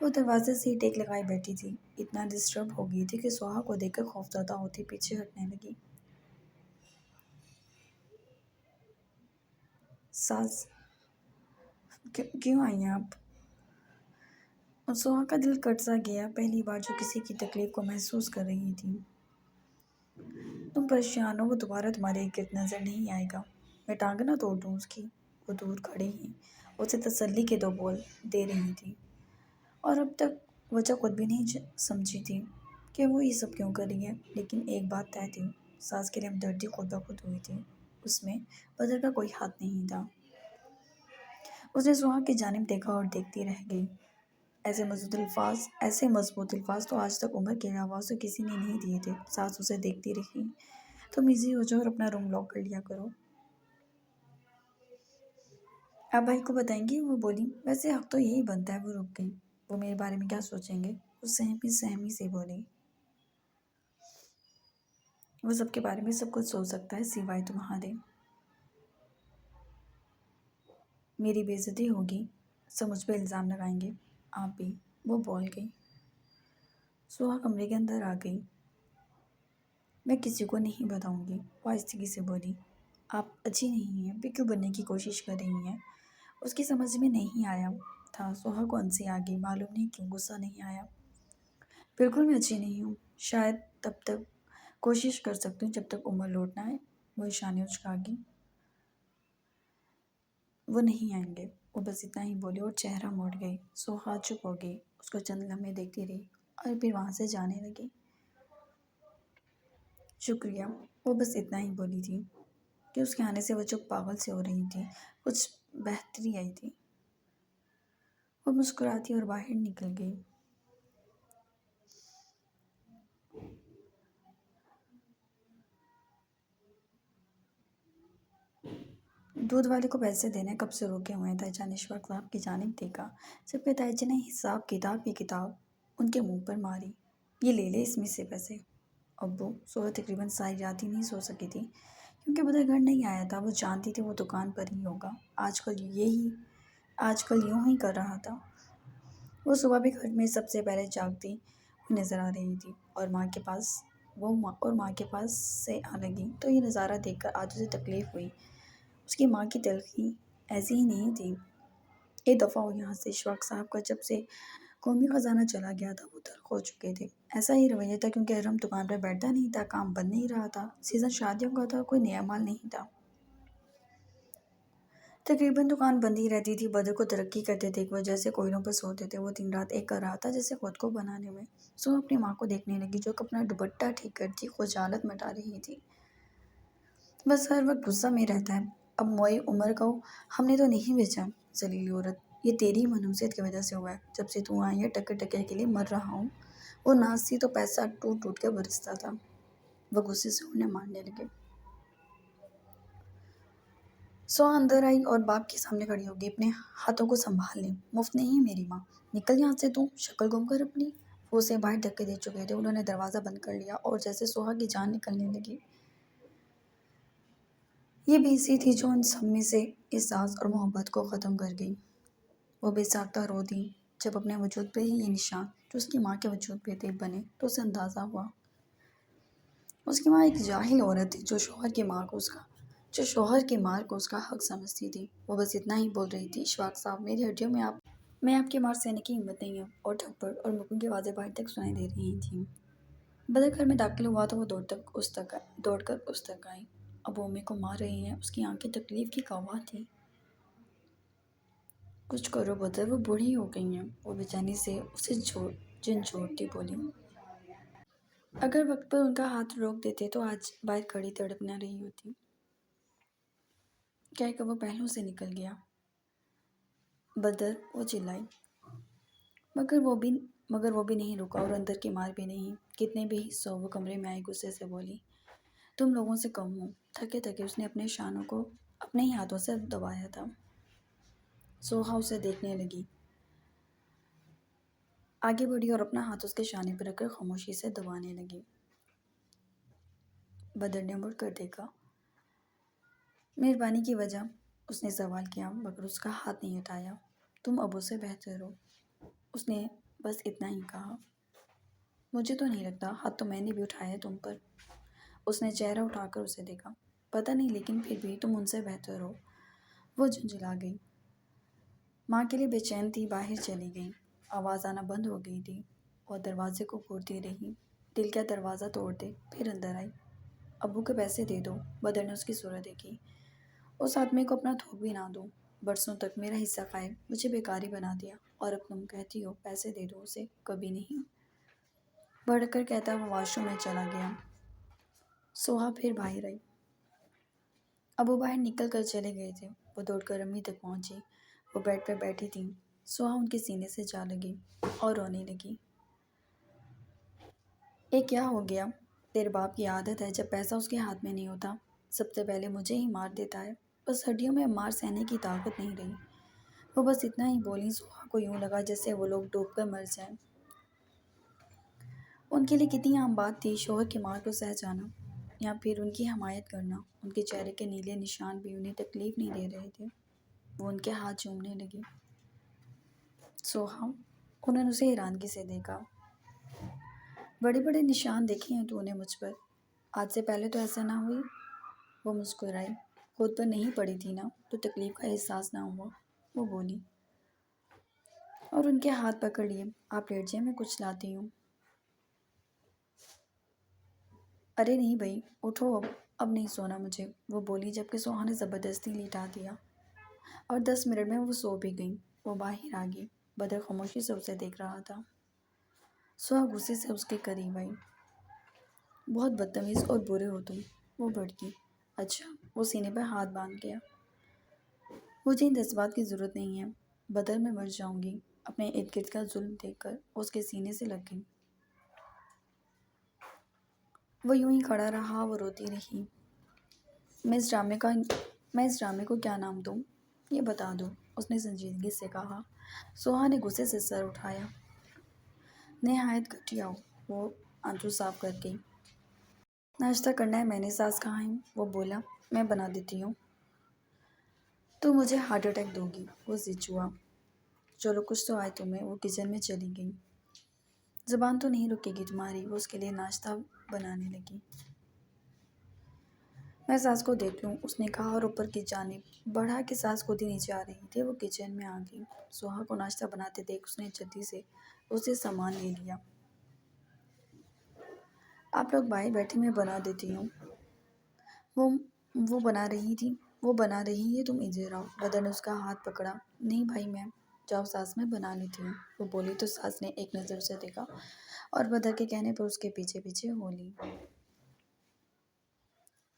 وہ دروازے سے ہی ٹیک لگائی بیٹھی تھی، اتنا ڈسٹرب ہو گئی تھی کہ سوہا کو دیکھ کر خوفزدہ ہوتی پیچھے ہٹنے لگی۔ ساس کیوں آئی ہیں آپ؟ اور سوہا کا دل کٹ سا گیا، پہلی بار جو کسی کی تکلیف کو محسوس کر رہی تھی۔ تم پریشان ہو، وہ دوبارہ تمہارے گرد نظر نہیں آئے گا۔ میں ٹانگ نہ توڑ دوں اس کی؟ وہ دور کھڑی ہی اسے تسلی کے دو بول دے رہی تھی، اور اب تک وجہ خود بھی نہیں سمجھی تھی کہ وہ یہ سب کیوں کر رہی ہے۔ لیکن ایک بات طے تھی، ساس کے لیے ہمدردی خود بخود ہوئی تھی، اس میں بدر کا کوئی ہاتھ نہیں تھا۔ اس نے سہاگ کی جانب دیکھا اور دیکھتی رہ گئی۔ ایسے مضبوط الفاظ تو آج تک عمر کے علاوہ اسے کسی نے نہیں دیے تھے۔ ساس اسے دیکھتی رہی۔ تم ایزی ہو جاؤ اور اپنا روم لاک کر لیا کرو۔ آپ بھائی کو بتائیں گی؟ وہ بولی۔ ویسے حق تو یہی بنتا ہے۔ وہ رک گئی۔ وہ میرے بارے میں کیا سوچیں گے؟ وہ سہمی سے بولی۔ وہ سب کے بارے میں سب کچھ سوچ سکتا ہے سوائے تمہارے۔ میری بے عزتی ہوگی، سب مجھ پہ الزام لگائیں گے۔ آپ بھی، وہ بول گئی۔ سوہا کمرے کے اندر آ گئی۔ میں کسی کو نہیں بتاؤں گی، وہ آہستگی سے بولی۔ آپ اچھی نہیں ہیں، پھر کیوں بننے کی کوشش کر رہی ہیں؟ اس کی سمجھ میں نہیں آیا تھا۔ سوہا کو ہنسی آ گئی، معلوم نہیں کیوں غصہ نہیں آیا۔ بالکل میں اچھی نہیں ہوں، شاید تب تک کوشش کر سکتی ہوں جب تک عمر لوٹ نہ آئے۔ وہ اشانے اچکا گئی۔ وہ نہیں آئیں گے، وہ بس اتنا ہی بولی اور چہرہ موڑ گئی۔ سوہا چپ ہو گئی، اس کو چند لمحے دیکھتی رہی اور پھر وہاں سے جانے لگی۔ شکریہ، وہ بس اتنا ہی بولی تھی کہ اس کے آنے سے وہ چپ پاگل سے ہو رہی تھی۔ کچھ بہتری آئی تھی۔ وہ مسکراتی اور باہر نکل گئی۔ دودھ والے کو پیسے دینے کب سے روکے ہوئے تھے؟ جان اشفاق صاحب کی جانب دیکھا۔ جب کہ تائجہ نے حساب کتاب کی کتاب ان کے منہ پر ماری۔ یہ لے لے اس میں سے پیسے۔ ابو، سوہا تقریباً ساری رات ہی نہیں سو سکی تھی کیونکہ بدر گھر نہیں آیا تھا۔ وہ جانتی تھی وہ دکان پر ہی ہوگا۔ آج کل یوں ہی کر رہا تھا۔ وہ صبح بھی گھر میں سب سے پہلے جاگتی ہوئی نظر آ رہی تھی اور ماں کے پاس سے آ لگی تو یہ نظارہ دیکھ کر آج اسے تکلیف ہوئی۔ اس کی ماں کی تلخی ایسی ہی نہیں تھی۔ ایک دفعہ ہو یہاں سے، اشفاق صاحب کا جب سے قومی خزانہ چلا گیا تھا وہ تلخ ہو چکے تھے۔ ایسا ہی رویہ تھا کیونکہ ارم دکان پر بیٹھتا نہیں تھا، کام بند نہیں رہا تھا، سیزن شادیوں کا تھا، کوئی نیا مال نہیں تھا۔ تقریباً دکان بند ہی رہتی تھی۔ بدر کو ترقی کرتے دیکھ وہ جیسے کوئلوں پر سوتے تھے۔ وہ دن رات ایک کر رہا تھا جیسے خود کو بنانے میں۔ سو اپنی ماں کو دیکھنے لگی جو اپنا دوپٹہ ٹھیک کرتی خجالت مٹا رہی تھی۔ بس ہر وقت غصہ میں رہتا ہے۔ اب موئے عمر کو ہم نے تو نہیں بیچا۔ ذلیل عورت، یہ تیری منحوسیت کی وجہ سے ہوا ہے۔ جب سے تو آئی ہے ٹکر ٹکر کے لیے مر رہا ہوں۔ وہ ناز تھی تو پیسہ ٹوٹ ٹوٹ کے برستا تھا۔ وہ غصے سے انہیں مارنے لگے۔ سو اندر آئی اور باپ کے سامنے کھڑی ہوگی۔ اپنے ہاتھوں کو سنبھال لیں، مفت نہیں ہے میری ماں۔ نکل یہاں سے تو، شکل گم کر اپنی۔ وہ اسے باہر دھکے دے چکے تھے۔ انہوں نے دروازہ بند کر لیا اور جیسے سوہا کی جان نکلنے لگی۔ یہ بے حسی تھی جو ان سب میں سے احساس اور محبت کو ختم کر گئی۔ وہ بے ساختہ رو دی۔ جب اپنے وجود پہ ہی یہ نشان جو اس کی ماں کے وجود پہ تھے بنے تو اسے اندازہ ہوا۔ اس کی ماں ایک جاہل عورت تھی جو شوہر کی مار کو اس کا حق سمجھتی تھی۔ وہ بس اتنا ہی بول رہی تھی، اشفاق صاحب، میری ہڈیوں میں آپ کی مار سہنے کی ہمت نہیں ہے۔ اور تھپڑ اور مکوں کی آوازیں باہر تک سنائی دے رہی تھیں۔ بدر گھر میں داخل ہوا تو وہ دوڑ کر اس تک آئی۔ اب وہ امی کو مار رہی ہیں۔ اس کی آنکھیں تکلیف کی گواہ تھیں۔ کچھ کرو بدر، وہ بوڑھی ہو گئی ہیں۔ وہ بے چینی سے اسے جھنجھوڑتی بولی۔ اگر وقت پر ان کا ہاتھ روک دیتے تو آج باہر کھڑی تڑپ نہ رہی ہوتی۔ کہہ کر وہ پہلو سے نکل گیا۔ بدر، وہ چلائی۔ مگر وہ بھی نہیں رکا اور اندر کی مار بھی نہیں۔ کتنے بھی سو، وہ کمرے میں آئی، غصے سے بولی۔ تم لوگوں سے کم ہوں۔ تھکے اس نے اپنے شانوں کو اپنے ہی ہاتھوں سے دبایا تھا۔ سوہا اسے دیکھنے لگی، آگے بڑھی اور اپنا ہاتھ اس کے شانے پر رکھ کر خاموشی سے دبانے لگی۔ بدر نے مڑ کر دیکھا۔ مہربانی کی وجہ اس نے سوال کیا مگر اس کا ہاتھ نہیں اٹھایا۔ تم ابو سے بہتر ہو، اس نے بس اتنا ہی کہا۔ مجھے تو نہیں لگتا، ہاتھ تو میں نے بھی اٹھایا ہے تم پر۔ اس نے چہرہ اٹھا کر اسے دیکھا۔ پتہ نہیں، لیکن پھر بھی تم ان سے بہتر ہو۔ وہ جھنجھلا گئی۔ ماں کے لیے بے چین تھی، باہر چلی گئی۔ آواز آنا بند ہو گئی تھی اور دروازے کو گھورتی رہی۔ دل کا دروازہ توڑ دے، پھر اندر آئی۔ ابو کے پیسے دے دو۔ بدر نے اس کی صورت دیکھی۔ اس آدمی کو اپنا تھوک بھی نہ دو۔ برسوں تک میرا حصہ کھائے، مجھے بیکاری بنا دیا، اور اب تم کہتی ہو پیسے دے دو اسے؟ کبھی نہیں۔ بڑھ کر کہتا وہ واش روم میں چلا گیا۔ سوہا پھر باہر آئی۔ ابو باہر نکل کر چلے گئے تھے۔ وہ دوڑ کر امی تک پہنچی۔ وہ بیڈ پر بیٹھی تھیں۔ سوہا ان کے سینے سے جا لگی اور رونے لگی۔ یہ کیا ہو گیا؟ تیرے باپ کی عادت ہے، جب پیسہ اس کے ہاتھ میں نہیں ہوتا سب سے پہلے مجھے ہی مار دیتا ہے۔ بس ہڈیوں میں مار سہنے کی طاقت نہیں رہی۔ وہ بس اتنا ہی بولی۔ سوہا کو یوں لگا جیسے وہ لوگ ڈوب کر مر جائیں۔ ان کے لیے کتنی عام بات تھی شوہر کی مار کو سہ جانا، یا پھر ان کی حمایت کرنا۔ ان کے چہرے کے نیلے نشان بھی انہیں تکلیف نہیں دے رہے تھے۔ وہ ان کے ہاتھ چومنے لگی۔ سوہا، انہوں نے اسے حیرانگی سے دیکھا۔ بڑے بڑے نشان دیکھے ہیں تو نے مجھ پر؟ آج سے پہلے تو ایسا نہ ہوئی۔ وہ مسکرائی۔ خود پر نہیں پڑی تھی نا، تو تکلیف کا احساس نہ ہوا، وہ بولی۔ اور ان کے ہاتھ پکڑ لیے۔ آپ لیٹ جائیں، میں کچھ لاتی ہوں۔ ارے نہیں بھائی، اٹھو، اب نہیں سونا مجھے، وہ بولی، جبکہ سوہا نے زبردستی لیٹا دیا۔ اور 10 منٹ میں وہ سو بھی گئی۔ وہ باہر آ گئی۔ بدر خاموشی سے اسے دیکھ رہا تھا۔ سوہا غصے سے اس کے قریب آئی۔ بہت بدتمیز اور برے ہو تم، وہ بھڑکی۔ اچھا، وہ سینے پر ہاتھ باندھ گیا۔ مجھے ان جذبات کی ضرورت نہیں ہے بدر، میں مر جاؤں گی۔ اپنے ارد گرد کا ظلم دیکھ کر اس کے سینے سے لگ گئی۔ وہ یوں ہی کھڑا رہا، وہ روتی رہی۔ میں اس ڈرامے کو کیا نام دوں؟ یہ بتا دو، اس نے سنجیدگی سے کہا۔ سوہا نے غصے سے سر اٹھایا۔ نہایت گھٹیا ہو، وہ آنسو صاف کر گئی۔ ناشتہ کرنا ہے، میں نے ساس کہاں ہے؟ وہ بولا، میں بنا دیتی ہوں۔ تو مجھے ہارٹ اٹیک دو گی، وہ ضد ہوا۔ چلو کچھ تو آئے تمہیں، وہ کچن میں چلی گئی۔ زبان تو نہیں رکے گی تمہاری، وہ اس کے لیے ناشتہ بنانے لگی۔ میں ساس کو دیکھ لوں، اس نے کہا اور اوپر کی جانب بڑھا کہ ساس خود ہی نیچے آ رہی تھی۔ وہ کچن میں آ گئی۔ سوہا کو ناشتہ بناتے دیکھ اس نے جلدی سے اسے سامان لے لیا۔ آپ لوگ باہر بیٹھے، میں بنا دیتی ہوں۔ وہ بنا رہی ہے، تم ادھر آؤ۔ بدر نے اس کا ہاتھ پکڑا۔ نہیں بھائی، میں جاؤ ساس، میں بنا لیتی ہوں، وہ بولی تو ساس نے ایک نظر سے دیکھا اور بدر کے کہنے پر اس کے پیچھے پیچھے ہو لی۔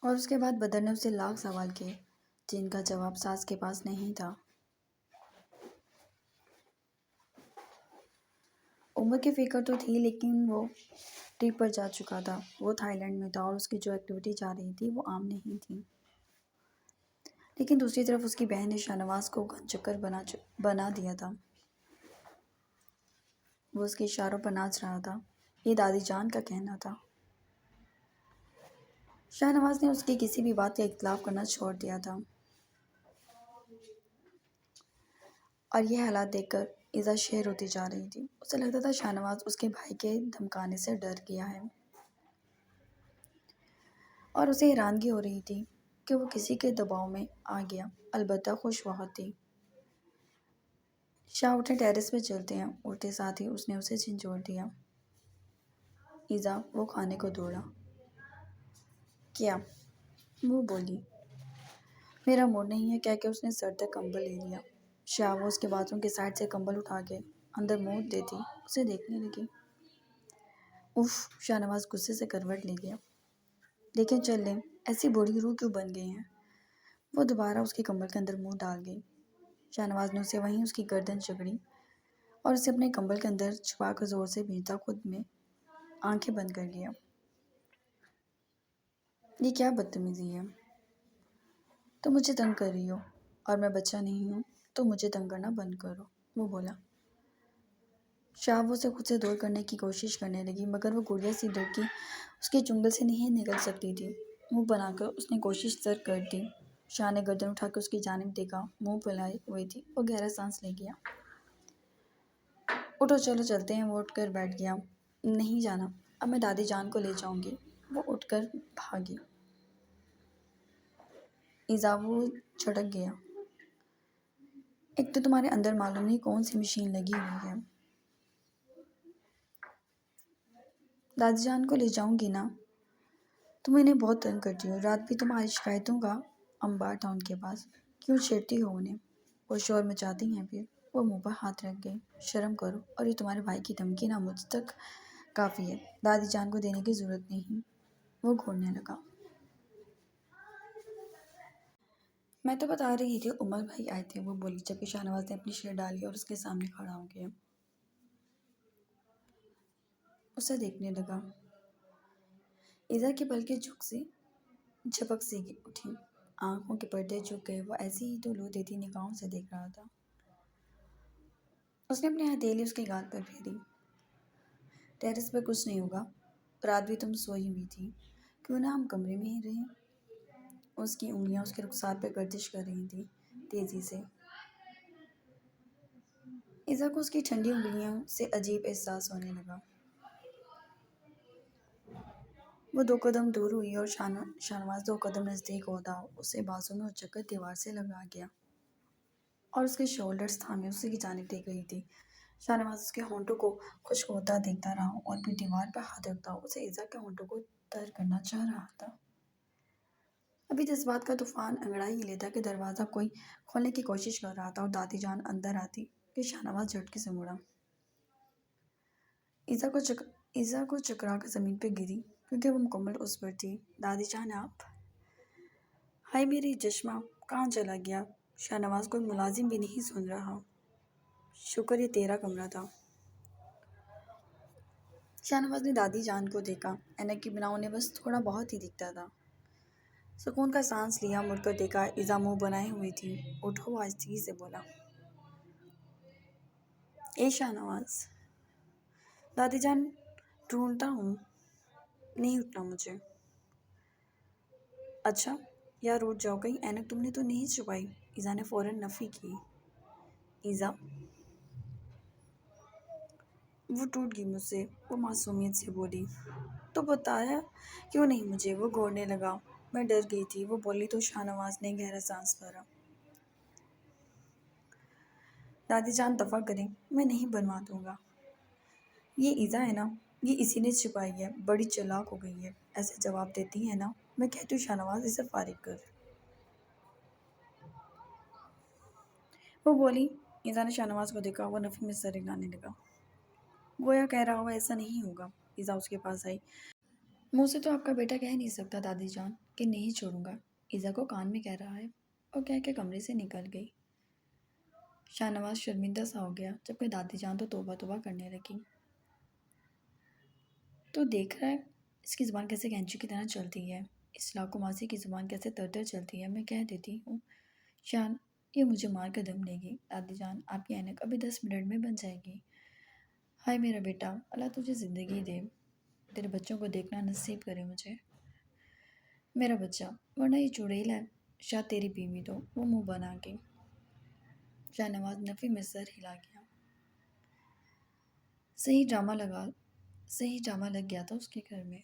اور اس کے بعد بدر نے اسے لاکھ سوال کیے جن کا جواب ساس کے پاس نہیں تھا۔ عمر کی فکر تو تھی، لیکن وہ ٹرپ پر جا چکا تھا۔ وہ تھائی لینڈ میں تھا اور اس کی جو ایکٹیویٹی جا رہی تھی وہ عام نہیں تھی۔ لیکن دوسری طرف اس کی بہن نے شاہ نواز کو گن چکر بنا دیا تھا۔ وہ اس کے اشاروں پر ناچ رہا تھا۔ یہ دادی جان کا کہنا تھا۔ شاہ نواز نے اس کی کسی بھی بات کا اختلاف کرنا چھوڑ دیا تھا۔ اور یہ حالات دیکھ کر ایزا شہر ہوتی جا رہی تھی۔ اسے لگتا تھا شاہ نواز اس کے بھائی کے دھمکانے سے ڈر گیا ہے، اور اسے حیرانگی ہو رہی تھی کہ وہ کسی کے دباؤ میں آ گیا۔ البتہ خوش بہت تھی۔ شاہ اٹھے، ٹیرس پہ چلتے ہیں۔ اٹھتے ساتھ ہی اس نے اسے جھنجھوڑ دیا۔ ایزا، وہ کھانے کو دوڑا۔ کیا؟ وہ بولی۔ میرا موڈ نہیں ہے، کہہ کے اس نے سر تک کمبل لے لیا۔ شاہ، وہ اس کے باتھروم کے سائڈ سے کمبل اٹھا کے اندر منہ دیتی اسے دیکھنے لگی۔ اف، شاہ نواز غصے سے کروٹ لے گیا۔ لیکن چل لیں، ایسی بوڑھی روح کیوں بن گئی ہیں؟ وہ دوبارہ اس کے کمبل کے اندر منہ ڈال گئی۔ شاہ نواز نے اسے وہیں اس کی گردن جکڑی اور اسے اپنے کمبل کے اندر چھپا کر زور سے بھیجتا خود میں آنکھیں بند کر لیا۔ یہ کیا بدتمیزی ہے؟ تم مجھے تنگ کر رہی ہو، اور میں بچہ نہیں ہوں، تو مجھے تنگ کرنا بند کرو، وہ بولا۔ شاہ، وہ اسے خود سے دور کرنے کی کوشش کرنے لگی، مگر وہ گڑیا سی لڑکی اس کے چنگل سے نہیں نکل سکتی تھی۔ منہ بنا کر اس نے کوشش زر کر دی۔ شاہ نے گردن اٹھا کے اس کی جانب دیکھا، منہ پھیلائے ہوئے تھی۔ وہ گہرا سانس لے گیا۔ اٹھو چلو چلتے ہیں، وہ اٹھ کر بیٹھ گیا۔ نہیں جانا، اب میں دادی جان کو لے جاؤں گی۔ وہ اٹھ کر بھاگی۔ ایزابو جھٹک گیا۔ ایک تو تمہارے اندر معلوم نہیں کون سی مشین لگی ہوئی ہے۔ دادی جان کو لے جاؤں گی نا، تم انہیں بہت تنگ کرتی ہو، رات بھی تمہاری شکایتوں کا انبار تھا ان کے پاس، کیوں چھیڑتی ہو انہیں؟ وہ شور مچاتی ہیں پھر۔ وہ منہ پر ہاتھ رکھ گئی۔ شرم کرو، اور یہ تمہارے بھائی کی دھمکی نہ مجھ تک کافی ہے، دادی جان کو دینے کی ضرورت نہیں۔ وہ گھورنے لگا۔ میں تو بتا رہی تھی عمر بھائی آئے تھے، وہ بولی، جبکہ شاہنواز نے اپنی شیٹ ڈالی اور اس کے سامنے کھڑا ہو گیا۔ اسے دیکھنے لگا۔ ایزا کی پلکیں جھپک سی اٹھی، آنکھوں کے پردے جھک گئے، وہ ایسی ہی تو لو دیتی نگاہوں سے دیکھ رہا تھا۔ اس نے اپنی ہتھیلی اس کے گال پر پھیری۔ ٹیرس پر کچھ نہیں ہوگا، رات بھی تم سوئی ہوئی تھی، کیوں نہ ہم کمرے میں ہی رہیں؟ اس کی انگلیاں اس کے رخسار پہ گردش کر رہی تھیں تیزی سے۔ ایزا کو اس کی ٹھنڈی انگلیوں سے عجیب احساس ہونے لگا۔ وہ 2 قدم دور ہوئی اور شاہنواز 2 قدم نزدیک ہوتا اسے بازو میں اچک کر دیوار سے لگا گیا اور اس کے شولڈرز تھامے اسی کی جانب لے گئی تھی۔ شاہنواز اس کے ہونٹوں کو خشک ہوتا دیکھتا رہا اور پھر دیوار پر ہاتھ رکھتا اسے ایزا کے ہونٹوں کو تر کرنا چاہ رہا تھا۔ ابھی جذبات کا طوفان انگڑائی ہی لیتا کہ دروازہ کوئی کھولنے کی کوشش کر رہا تھا اور دادی جان اندر آتی کہ شاہنواز جھٹکے سے مڑا۔ ایزا کو چکرا کر زمین پہ گری کیونکہ وہ مکمل اس پر تھی۔ دادی جان آپ؟ ہائے میری چشمہ، کہاں چلا گیا؟ شاہنواز کوئی ملازم بھی نہیں سن رہا۔ شکر یہ تیرا کمرہ تھا۔ شاہنواز نے دادی جان کو دیکھا، اینک کی بنا انہیں بس تھوڑا بہت ہی دکھتا تھا۔ سکون کا سانس لیا، مڑ کر دیکھا، ایزا منہ بنائے ہوئی تھی۔ اٹھو، آہستگی سے بولا۔ اے شاہنواز۔ دادی جان ڈھونڈتا ہوں، نہیں اٹھنا مجھے۔ اچھا، یار اٹھ جاؤ، کہیں اینک تم نے تو نہیں چھپائی؟ ایزا نے فوراً نفی کی۔ ایزا؟ وہ ٹوٹ گئی مجھ سے، وہ معصومیت سے بولی۔ تو بتایا کیوں نہیں مجھے؟ وہ گھورنے لگا۔ میں ڈر گئی تھی، وہ بولی تو شاہنواز نے گہرا سانس بھرا۔ دادی جان دفع کریں، میں نہیں بنوا دوں گا۔ یہ ایزا ہے نا، یہ اسی نے چھپائی ہے، بڑی چالاک ہو گئی ہے، ایسے جواب دیتی ہے نا۔ میں کہتی ہوں شاہنواز اسے فارغ کر۔ وہ بولی۔ ایزا نے شاہنواز کو دیکھا، وہ نفی میں سر ہلانے لگا۔ گویا کہہ رہا ہو ایسا نہیں ہوگا۔ ایزا اس کے پاس آئی۔ منہ سے تو آپ کا بیٹا کہہ نہیں سکتا دادی جان کہ نہیں چھوڑوں گا، ایزا کو کان میں کہہ رہا ہے، اور کہہ کے کمرے سے نکل گئی۔ شاہنواز شرمندہ سا ہو گیا، جبکہ دادی جان تو توبہ توبہ کرنے لگی۔ تو دیکھ رہا ہے اس کی زبان کیسے کینچی کی طرح چلتی ہے، اس لاکو ماسی کی زبان کیسے تر تر چلتی ہے۔ میں کہہ دیتی ہوں شان، یہ مجھے مار کر دم لے گی۔ دادی جان آپ کی اینک ابھی 10 منٹ میں بن جائے گی۔ ہائے میرا بیٹا، اللہ تجھے زندگی دے، تیرے بچوں کو دیکھنا نصیب کرے مجھے، میرا بچہ، ورنہ یہ چڑیل ہے، شاید تیری بیوی تو۔ وہ منہ بنا کے۔ شاہنواز نفی میں سر ہلا گیا۔ صحیح ڈرامہ لگ گیا تھا اس کے گھر میں۔